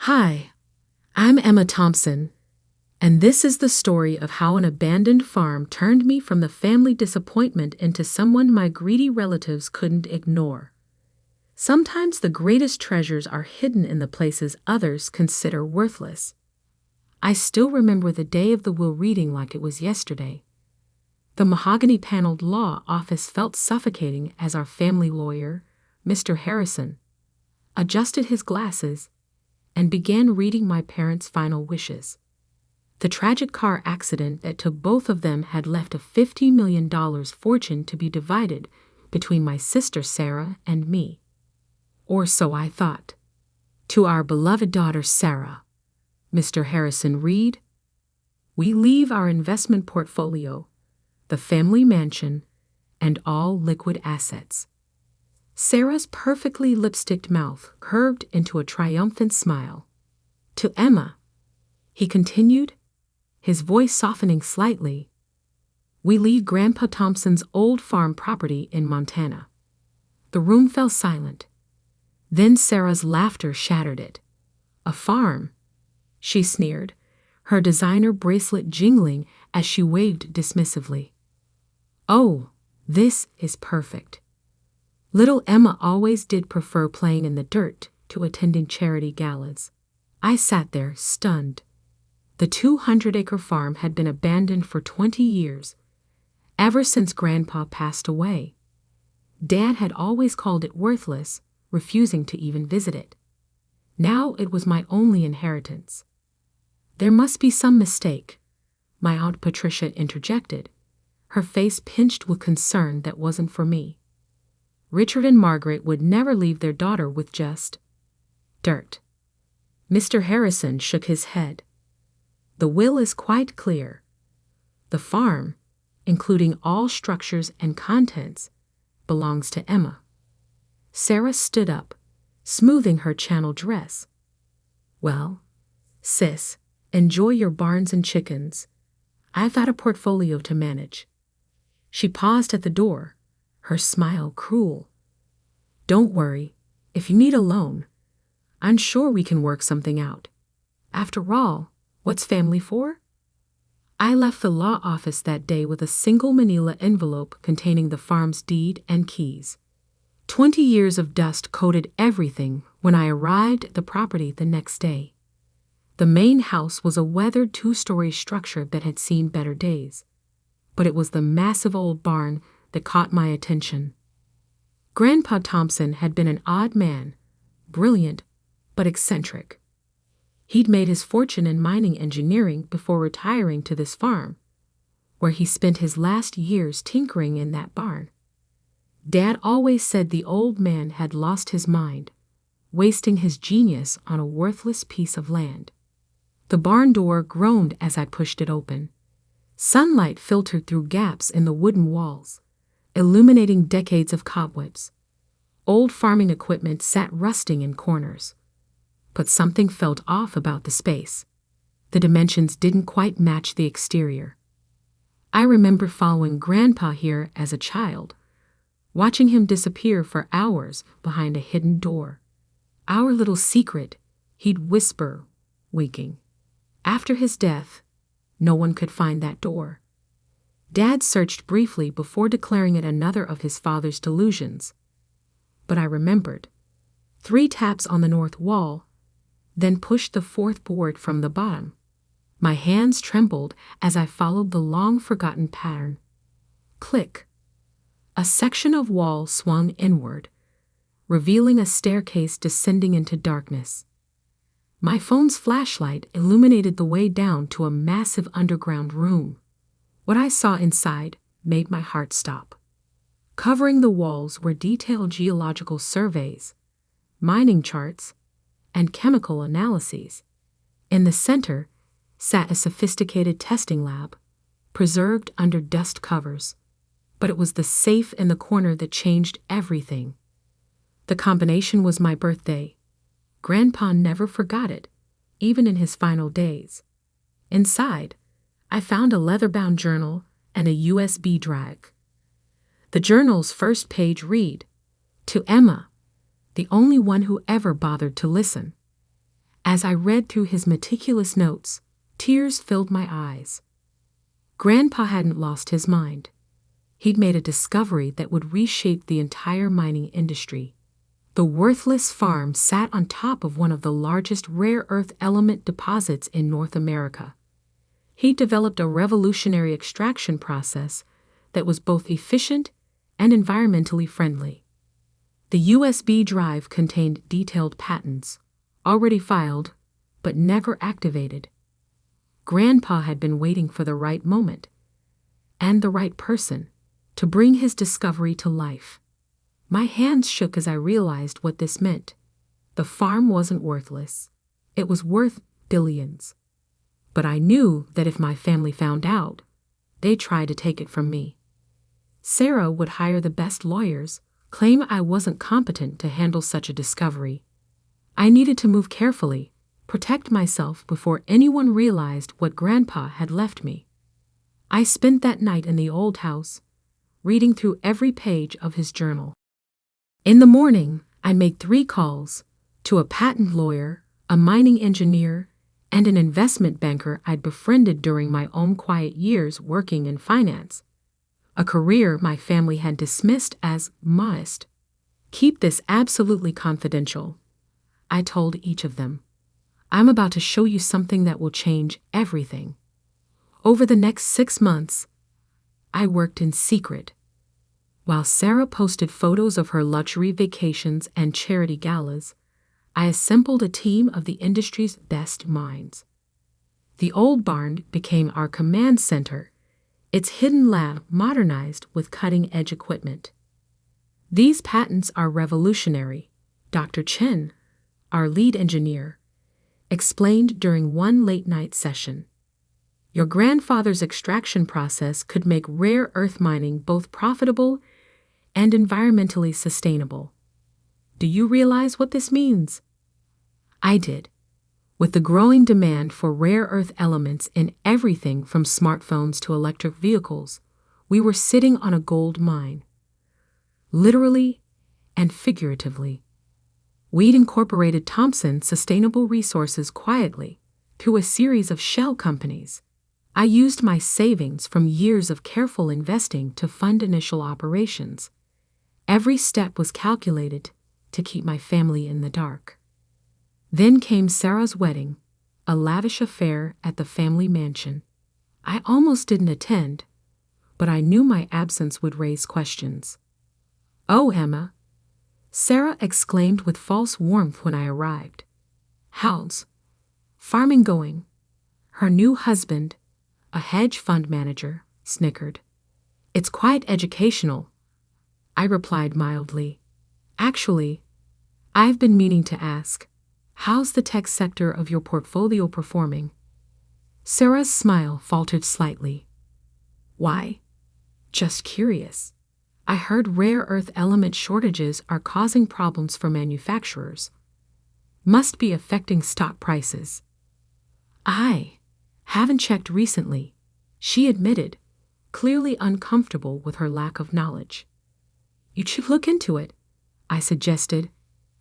Hi, I'm Emma Thompson, and this is the story of how an abandoned farm turned me from the family disappointment into someone my greedy relatives couldn't ignore. Sometimes the greatest treasures are hidden in the places others consider worthless. I still remember the day of the will reading like it was yesterday. The mahogany-paneled law office felt suffocating as our family lawyer, Mr. Harrison, adjusted his glasses and began reading my parents' final wishes. The tragic car accident that took both of them had left a $50 million fortune to be divided between my sister Sarah and me. Or so I thought. To our beloved daughter Sarah, Mr. Harrison read, "We leave our investment portfolio, the family mansion, and all liquid assets." Sarah's perfectly lipsticked mouth curved into a triumphant smile. To Emma, he continued, his voice softening slightly, "We leave Grandpa Thompson's old farm property in Montana." The room fell silent. Then Sarah's laughter shattered it. "A farm?" she sneered, her designer bracelet jingling as she waved dismissively. "Oh, this is perfect." Little Emma always did prefer playing in the dirt to attending charity galas. I sat there, stunned. The 200-acre farm had been abandoned for 20 years, ever since Grandpa passed away. Dad had always called it worthless, refusing to even visit it. Now it was my only inheritance. "There must be some mistake," my Aunt Patricia interjected, her face pinched with concern that wasn't for me. Richard and Margaret would never leave their daughter with just dirt. Mr. Harrison shook his head. "The will is quite clear. The farm, including all structures and contents, belongs to Emma." Sarah stood up, smoothing her channel dress. "Well, sis, enjoy your barns and chickens. I've got a portfolio to manage." She paused at the door, her smile cruel. "Don't worry, if you need a loan, I'm sure we can work something out. After all, what's family for?" I left the law office that day with a single manila envelope containing the farm's deed and keys. 20 years of dust coated everything when I arrived at the property the next day. The main house was a weathered 2-story structure that had seen better days, but it was the massive old barn that caught my attention. Grandpa Thompson had been an odd man, brilliant but eccentric. He'd made his fortune in mining engineering before retiring to this farm, where he spent his last years tinkering in that barn. Dad always said the old man had lost his mind, wasting his genius on a worthless piece of land. The barn door groaned as I pushed it open. Sunlight filtered through gaps in the wooden walls, illuminating decades of cobwebs. Old farming equipment sat rusting in corners. But something felt off about the space. The dimensions didn't quite match the exterior. I remember following Grandpa here as a child, watching him disappear for hours behind a hidden door. "Our little secret," he'd whisper, winking. After his death, no one could find that door. Dad searched briefly before declaring it another of his father's delusions. But I remembered. 3 taps on the north wall, then pushed the 4th board from the bottom. My hands trembled as I followed the long-forgotten pattern. Click. A section of wall swung inward, revealing a staircase descending into darkness. My phone's flashlight illuminated the way down to a massive underground room. What I saw inside made my heart stop. Covering the walls were detailed geological surveys, mining charts, and chemical analyses. In the center sat a sophisticated testing lab, preserved under dust covers. But it was the safe in the corner that changed everything. The combination was my birthday. Grandpa never forgot it, even in his final days. Inside, I found a leather-bound journal and a USB drive. The journal's first page read, "To Emma, the only one who ever bothered to listen." As I read through his meticulous notes, tears filled my eyes. Grandpa hadn't lost his mind. He'd made a discovery that would reshape the entire mining industry. The worthless farm sat on top of one of the largest rare earth element deposits in North America. He developed a revolutionary extraction process that was both efficient and environmentally friendly. The USB drive contained detailed patents, already filed, but never activated. Grandpa had been waiting for the right moment, and the right person, to bring his discovery to life. My hands shook as I realized what this meant. The farm wasn't worthless. It was worth billions. But I knew that if my family found out, they'd try to take it from me. Sarah would hire the best lawyers, claim I wasn't competent to handle such a discovery. I needed to move carefully, protect myself before anyone realized what Grandpa had left me. I spent that night in the old house, reading through every page of his journal. In the morning, I made 3 calls to a patent lawyer, a mining engineer, and an investment banker I'd befriended during my own quiet years working in finance, a career my family had dismissed as modest. "Keep this absolutely confidential," I told each of them. "I'm about to show you something that will change everything." Over the next 6 months, I worked in secret. While Sarah posted photos of her luxury vacations and charity galas, I assembled a team of the industry's best minds. The old barn became our command center, its hidden lab modernized with cutting-edge equipment. "These patents are revolutionary," Dr. Chen, our lead engineer, explained during one late-night session. "Your grandfather's extraction process could make rare earth mining both profitable and environmentally sustainable. Do you realize what this means?" I did. With the growing demand for rare earth elements in everything from smartphones to electric vehicles, we were sitting on a gold mine. Literally and figuratively. We'd incorporated Thompson Sustainable Resources quietly through a series of shell companies. I used my savings from years of careful investing to fund initial operations. Every step was calculated to keep my family in the dark. Then came Sarah's wedding, a lavish affair at the family mansion. I almost didn't attend, but I knew my absence would raise questions. "Oh, Emma," Sarah exclaimed with false warmth when I arrived. "How's farming going?" Her new husband, a hedge fund manager, snickered. "It's quite educational," I replied mildly. "Actually, I've been meaning to ask, how's the tech sector of your portfolio performing?" Sarah's smile faltered slightly. "Why? Just curious. I heard rare earth element shortages are causing problems for manufacturers. Must be affecting stock prices." "I haven't checked recently," she admitted, clearly uncomfortable with her lack of knowledge. "You should look into it," I suggested,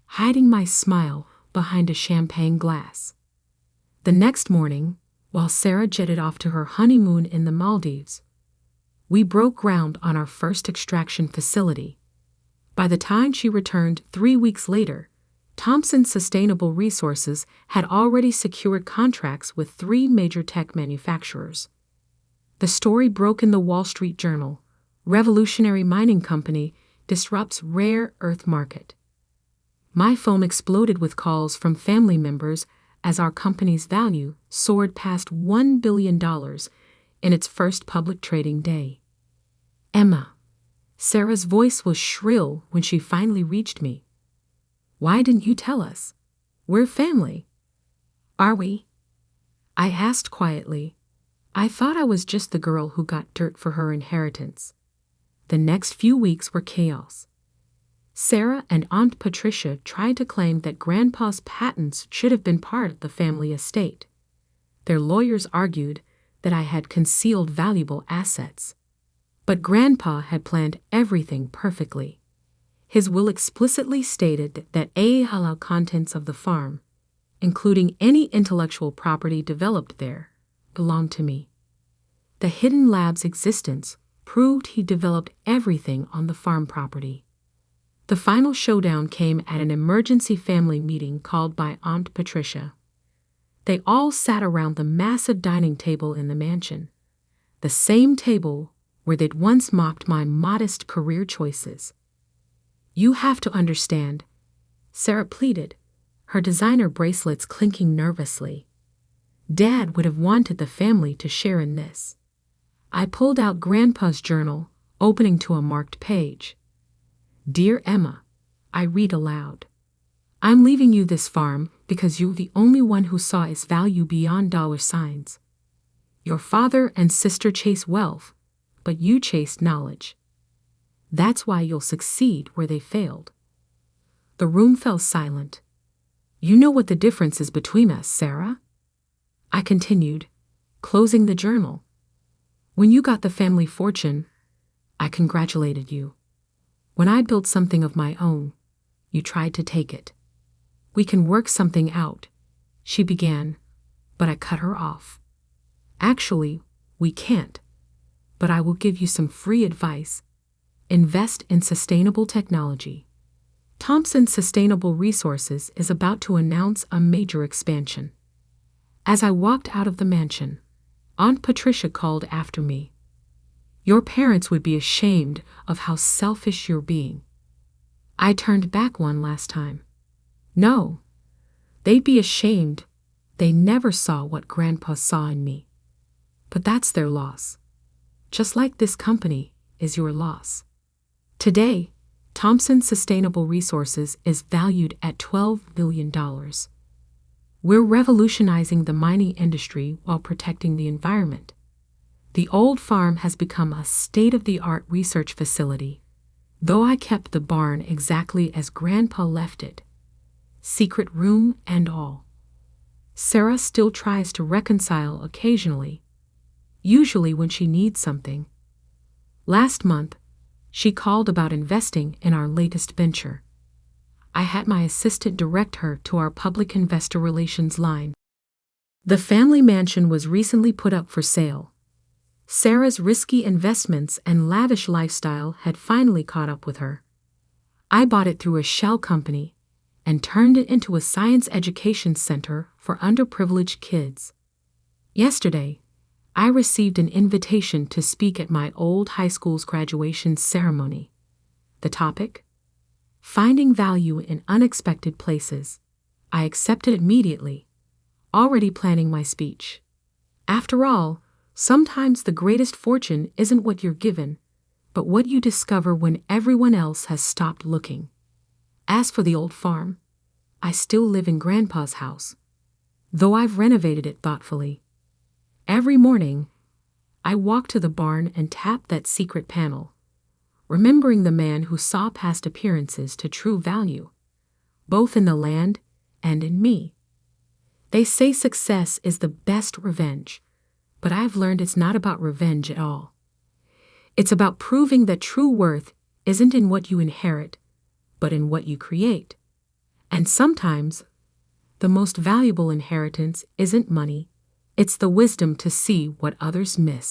hiding my smile behind a champagne glass. The next morning, while Sarah jetted off to her honeymoon in the Maldives, we broke ground on our first extraction facility. By the time she returned 3 weeks later, Thompson Sustainable Resources had already secured contracts with 3 major tech manufacturers. The story broke in the Wall Street Journal. Revolutionary mining company disrupts rare earth market. My phone exploded with calls from family members as our company's value soared past $1 billion in its first public trading day. "Emma," Sarah's voice was shrill when she finally reached me. "Why didn't you tell us? We're family." "Are we?" I asked quietly. I thought I was just the girl who got dirt for her inheritance. The next few weeks were chaos. Sarah and Aunt Patricia tried to claim that Grandpa's patents should have been part of the family estate. Their lawyers argued that I had concealed valuable assets. But Grandpa had planned everything perfectly. His will explicitly stated that halal contents of the farm, including any intellectual property developed there, belonged to me. The hidden lab's existence proved he developed everything on the farm property. The final showdown came at an emergency family meeting called by Aunt Patricia. They all sat around the massive dining table in the mansion, the same table where they'd once mocked my modest career choices. "You have to understand," Sarah pleaded, her designer bracelets clinking nervously. "Dad would have wanted the family to share in this." I pulled out Grandpa's journal, opening to a marked page. "Dear Emma," I read aloud, "I'm leaving you this farm because you're the only one who saw its value beyond dollar signs. Your father and sister chase wealth, but you chased knowledge. That's why you'll succeed where they failed." The room fell silent. "You know what the difference is between us, Sarah?" I continued, closing the journal. "When you got the family fortune, I congratulated you. When I built something of my own, you tried to take it. We can work something out," she began, but I cut her off. "Actually, we can't, but I will give you some free advice. Invest in sustainable technology. Thompson Sustainable Resources is about to announce a major expansion." As I walked out of the mansion, Aunt Patricia called after me. "Your parents would be ashamed of how selfish you're being." I turned back one last time. "No, they'd be ashamed. They never saw what Grandpa saw in me. But that's their loss. Just like this company is your loss." Today, Thompson Sustainable Resources is valued at $12 billion. We're revolutionizing the mining industry while protecting the environment. The old farm has become a state-of-the-art research facility, though I kept the barn exactly as Grandpa left it, secret room and all. Sarah still tries to reconcile occasionally, usually when she needs something. Last month, she called about investing in our latest venture. I had my assistant direct her to our public investor relations line. The family mansion was recently put up for sale. Sarah's risky investments and lavish lifestyle had finally caught up with her. I bought it through a shell company and turned it into a science education center for underprivileged kids. Yesterday, I received an invitation to speak at my old high school's graduation ceremony. The topic? Finding value in unexpected places. I accepted immediately, already planning my speech. After all, sometimes the greatest fortune isn't what you're given, but what you discover when everyone else has stopped looking. As for the old farm, I still live in Grandpa's house, though I've renovated it thoughtfully. Every morning, I walk to the barn and tap that secret panel, remembering the man who saw past appearances to true value, both in the land and in me. They say success is the best revenge, but I've learned it's not about revenge at all. It's about proving that true worth isn't in what you inherit, but in what you create. And sometimes, the most valuable inheritance isn't money, it's the wisdom to see what others miss.